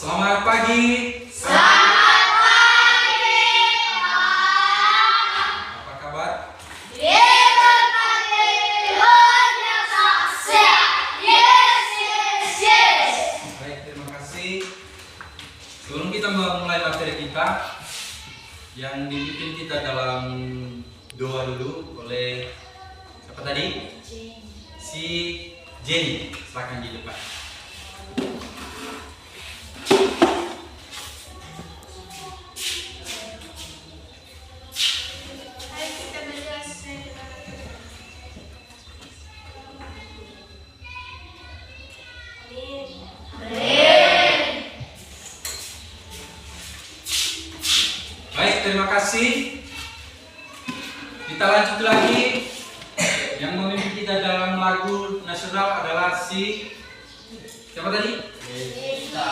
Selamat pagi. Selamat pagi, Pak. Apa kabar? Selamat pagi, luar biasa. Yes, yes, yes. Baik, terima kasih. Sebelum kita memulai materi kita, yang dipimpin kita dalam doa dulu oleh siapa tadi? Si Jenny. Silakan di depan. Baik, terima kasih. Kita lanjut lagi. Yang memimpin kita dalam lagu nasional adalah si siapa tadi? Kita.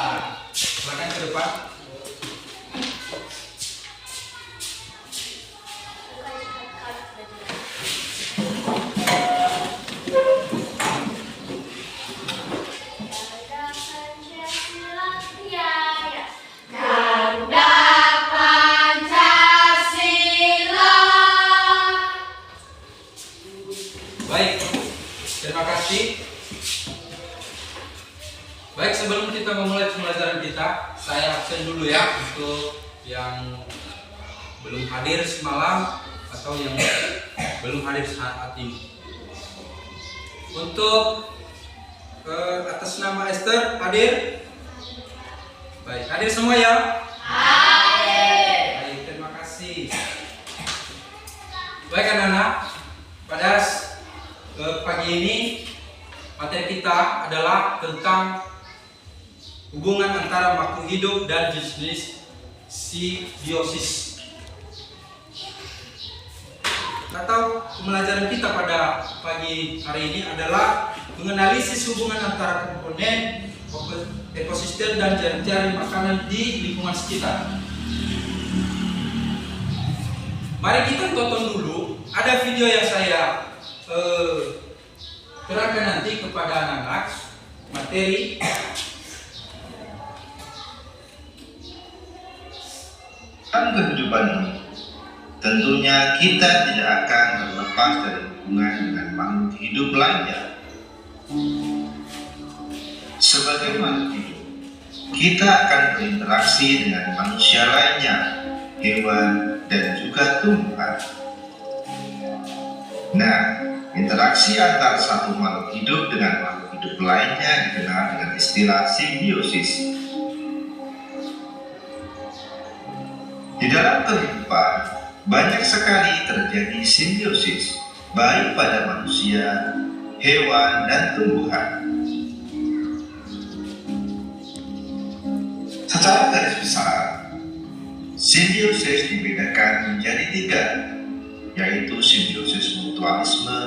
Silakan ke depan. Baik, terima kasih. Baik, sebelum kita memulai pembelajaran kita, saya absen dulu ya untuk yang belum hadir semalam atau yang belum hadir saat ini. Untuk atas nama Esther hadir? Baik, hadir semua ya? Hadir. Baik, terima kasih. Baik anak-anak, pada pagi ini materi kita adalah tentang hubungan antara makhluk hidup dan jenis simbiosis. Atau pembelajaran kita pada pagi hari ini adalah menganalisis hubungan antara komponen ekosistem dan jaring-jaring makanan di lingkungan sekitar. Mari kita tonton dulu, ada video yang saya terangkan nanti kepada anak-anak materi. Dalam kehidupan ini, tentunya kita tidak akan terlepas dari hubungan dengan makhluk hidup lainnya. Sebagai makhluk hidup, kita akan berinteraksi dengan manusia lainnya, hewan, dan juga tumbuhan. Nah, interaksi antara satu makhluk hidup dengan makhluk hidup lainnya dikenal dengan istilah simbiosis. Di dalam kehidupan, banyak sekali terjadi simbiosis, baik pada manusia, hewan, dan tumbuhan. Secara garis besar, simbiosis dibedakan menjadi 3, yaitu simbiosis mutualisme,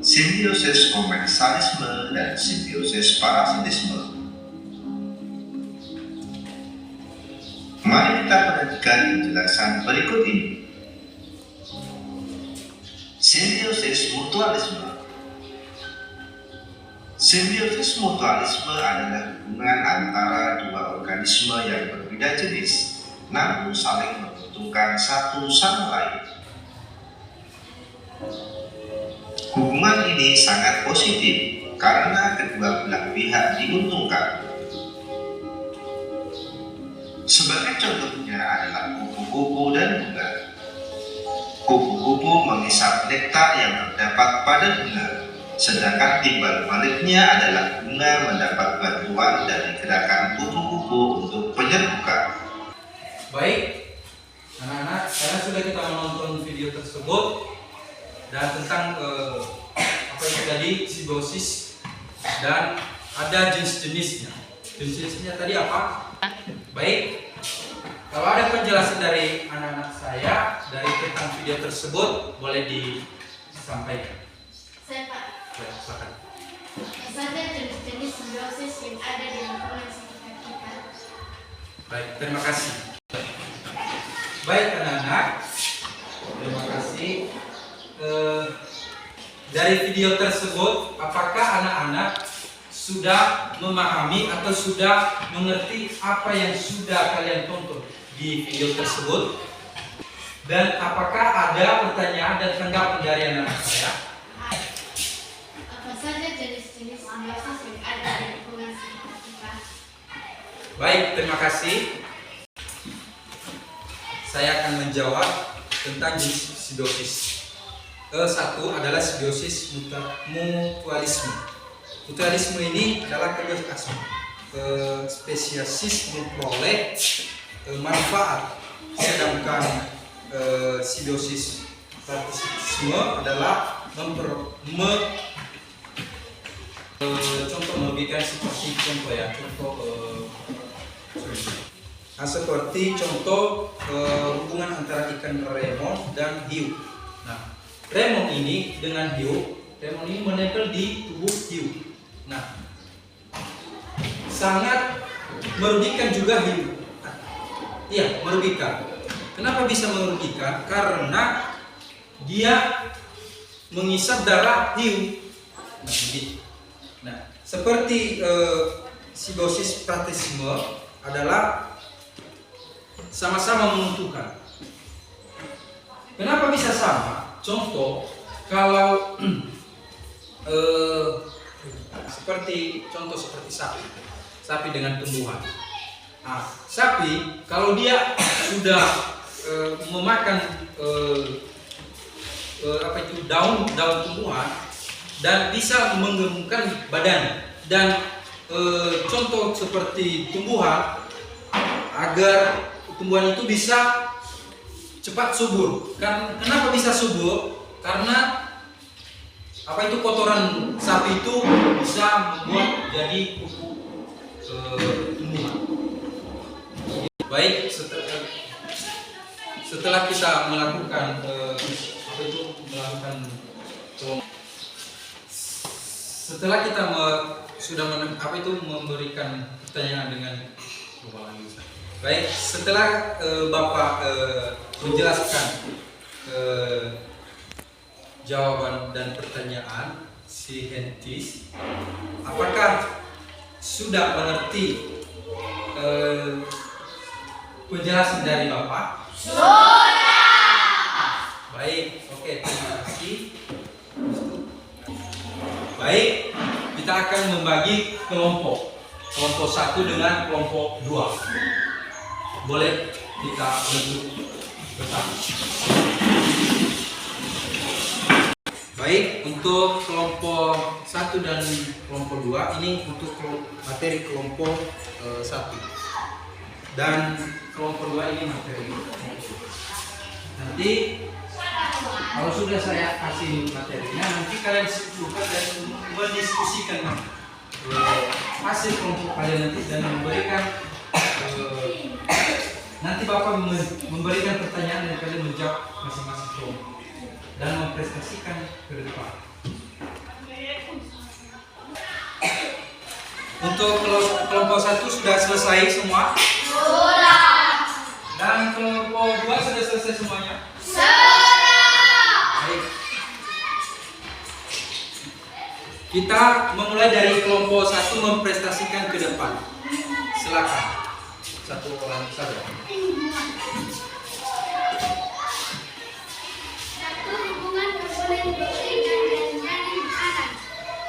simbiosis komensalisme, dan simbiosis parasitisme. Mari kita perhatikan penjelasan berikut ini. Simbiosis mutualisme. Simbiosis mutualisme adalah hubungan antara dua organisme yang berbeda jenis, namun saling menguntungkan satu sama lain. Hubungan ini sangat positif karena kedua belah pihak diuntungkan. Sebagai contohnya adalah kupu-kupu dan bunga. Kupu-kupu menghisap nektar yang terdapat pada bunga, sedangkan timbal baliknya adalah bunga mendapat bantuan dari gerakan kupu-kupu untuk penyerbukan. Baik, anak-anak, karena sudah kita menonton video tersebut dan tentang apa yang tadi simbiosis dan ada jenis-jenisnya. Jenis-jenisnya tadi apa? Baik, kalau ada penjelasan dari anak-anak saya dari tentang video tersebut boleh disampaikan. Saya Pak. Ya, silakan. Saja jenis-jenis simbiosis yang ada di lingkungan sekitar kita. Baik, terima kasih. Baik anak-anak, terima kasih. Dari video tersebut, apakah anak-anak sudah memahami atau sudah mengerti apa yang sudah kalian tonton di video tersebut? Dan apakah ada pertanyaan dan tanggapan dari anak saya? Apa saja jenis-jenis simbiosis yang ada di lingkungan sekitar kita? Baik, terima kasih. Saya akan menjawab tentang jenis simbiosis. Satu adalah simbiosis mutualisme. Mutualisme ini adalah kerjasama spesies memperoleh manfaat, sedangkan simbiosis partisisme adalah contoh memberikan seperti contoh ya, seperti contoh hubungan antara ikan remon dan hiu. Nah, remon ini dengan hiu, remon ini menempel di tubuh hiu. Nah, sangat merugikan juga hiu. Iya, merugikan. Kenapa bisa merugikan? Karena dia mengisap darah hiu. Nah, begitu. Nah, seperti simbiosis partisisme adalah sama-sama menguntungkan. Kenapa bisa sama? Contoh, kalau seperti sapi dengan tumbuhan. Nah, sapi kalau dia sudah memakan daun tumbuhan dan bisa menggemukkan badan, dan contoh seperti tumbuhan, agar tumbuhan itu bisa cepat subur. Kenapa bisa subur? Karena kotoran sapi itu bisa membuat jadi pupuk tumbuhan. Baik, setelah kita melakukan setelah kita sudah memberikan pertanyaan dengan baik, setelah Bapak menjelaskan jawaban dan pertanyaan si Hentis, apakah sudah mengerti penjelasan dari Bapak? Baik, oke, terima kasih. Baik, kita akan membagi kelompok 1 dengan kelompok 2. Boleh kita bentuk bersama. Baik, untuk kelompok 1 dan kelompok 2 ini untuk materi kelompok 1. Dan kelompok 2 ini materi. Nanti kalau sudah saya kasih materinya, nanti kalian buka dan mendiskusikan hasil kelompok kalian nanti, dan memberikan nanti Bapak memberikan pertanyaan dan kalian menjawab masing-masing kelompok dan mempresentasikan ke depan. Untuk kelompok 1 sudah selesai semua? Dan kelompok 2 sudah selesai semuanya? Baik. Kita memulai dari kelompok 1 mempresentasikan ke depan. Silakan. Satu orang saja. Hubungan komponen industri dan jaring makanan.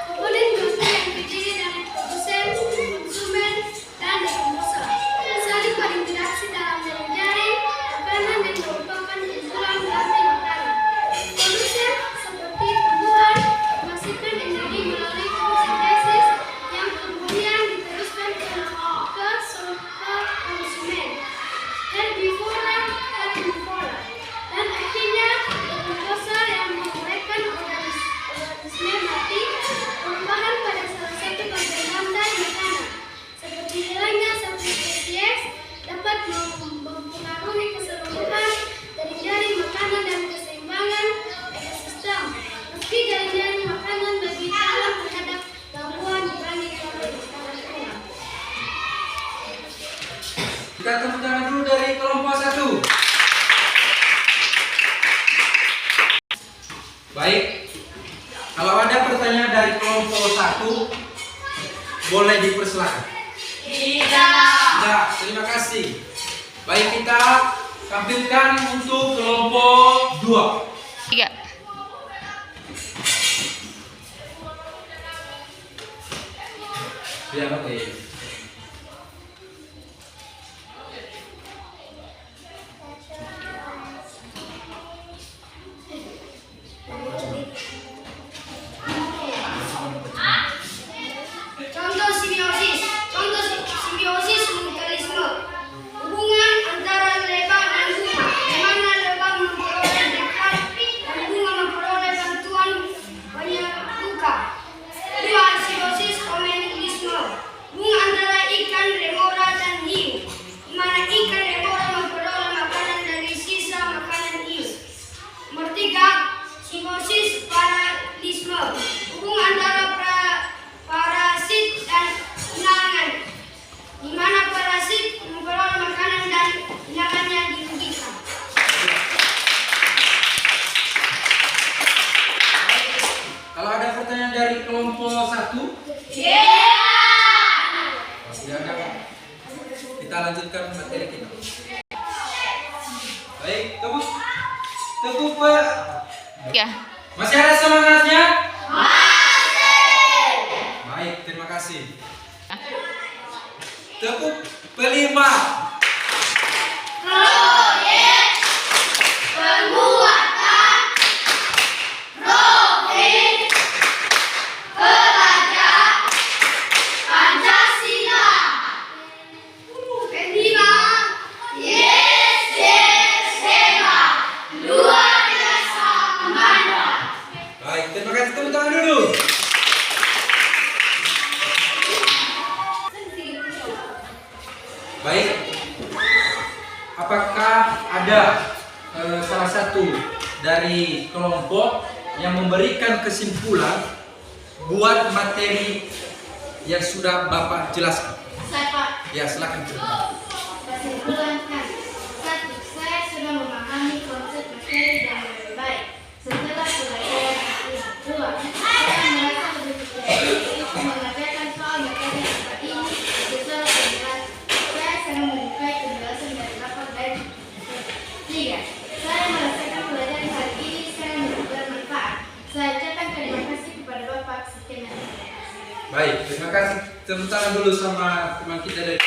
Komponen industri yang terdiri dari produsen, konsumen, dan distributor saling berinteraksi dalam jaring makanan yang merupakan kumpulan rantai makanan. Produsen seperti tumbuhan menghasilkan energi melalui fotosintesis yang kemudian diteruskan ke konsumen. Herbivora, dan akhirnya dekomposer yang menguraikan organisme mati, perubahan pada salah satu bagian rantai makanan seperti hilangnya satu spesies dapat mempengaruhi keseluruhan dari jaring makanan dan keseimbangan ekosistem, meski jaring-jaring makanan lebih dalam terhadap gangguan dibanding pada skala umum. Kita tepuk tangan dulu dari kelompok 1. Baik, kalau ada pertanyaan dari kelompok 1, mempersilahkan? Tidak. Terima kasih. Baik, kita tampilkan untuk kelompok 2. 3. Ya, oke. Contoh simbiosis. Contoh simbiosis mutualisme. Hubungan antara lebah dan bunga. Di mana lebah memperoleh berkat dan bunga memperoleh bantuan banyak buka. 2. Simbiosis homoenisme. Hubungan antara ikan remora dan hiu. Di mana ikan remora memperoleh makanan dari sisa makanan hiu. Nomor 3. Simbiosis parasitisme. Hubungan antara parasit dan inangan, di mana parasit memperoleh makanan dan inangannya dirugikan. Kalau ada pertanyaan dari kelompok 1, tidak ada. Kita lanjutkan materi kita. Baik, tepuk Pak. Ya. Masih ada semangatnya? Baik, terima kasih. Tepuk kelima. Proyek pembuatan profil pelajar Pancasila. Kelima, YSSEMA luar biasa memandang. Baik, terima kasih. Tepuk tangan dulu. Baik, apakah ada salah satu dari kelompok yang memberikan kesimpulan buat materi yang sudah Bapak jelaskan? Saya Pak. Ya, silakan. Kesimpulankan, 1. Saya sudah memahami konsep materi dengan lebih baik setelah pelajaran ini. 2. Saya merasa lebih percaya untuk mengerjakan soal materi seperti ini secara jelas. Saya sangat menyukai penjelasan dari Bapak dan 3. Saya merasakan pelajaran hari ini sangat bermanfaat. Saya ucapkan terima kasih kepada Bapak. Sekian. Baik, terima kasih. Tepuk tangan dulu sama teman kita dari.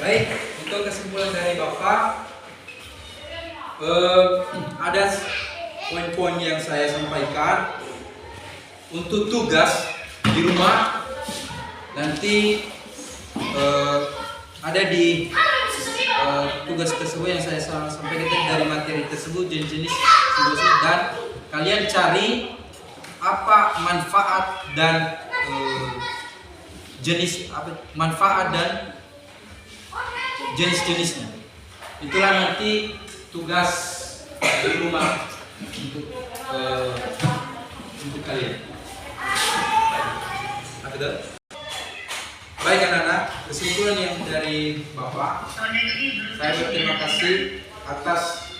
Baik, untuk kesimpulan dari Bapak, ada poin-poin yang saya sampaikan. Untuk tugas di rumah nanti ada di tugas tersebut yang saya sampaikan dari materi tersebut, jenis-jenis simbiosis, dan kalian cari apa manfaat dan manfaat dan jenis-jenisnya. Itulah nanti tugas di rumah untuk kalian. Baik anak-anak, kesimpulan yang dari Bapak, saya berterima kasih atas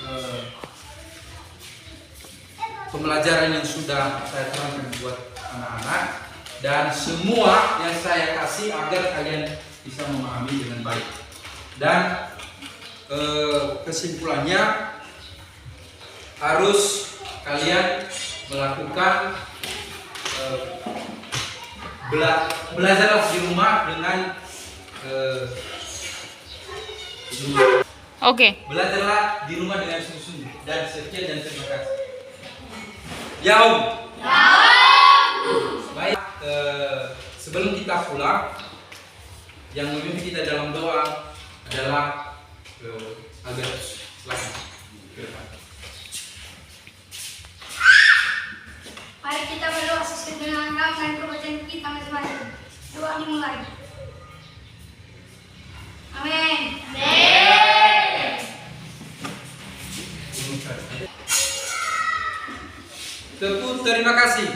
pembelajaran yang sudah saya terangkan buat anak-anak, dan semua yang saya kasih agar kalian bisa memahami dengan baik. Dan kesimpulannya harus kalian melakukan belajarlah di rumah dengan Oke. belajarlah di rumah dengan sungguh-sungguh. Dan sekian dan terima kasih. Yaum. Baik, sebelum kita pulang, yang memimpin kita dalam doa adalah Albertus. Silakan. Mari kita berdoa sesuai dengan agama dan kepercayaan kita masing-masing. Doa dimulai. Amin. Terima kasih.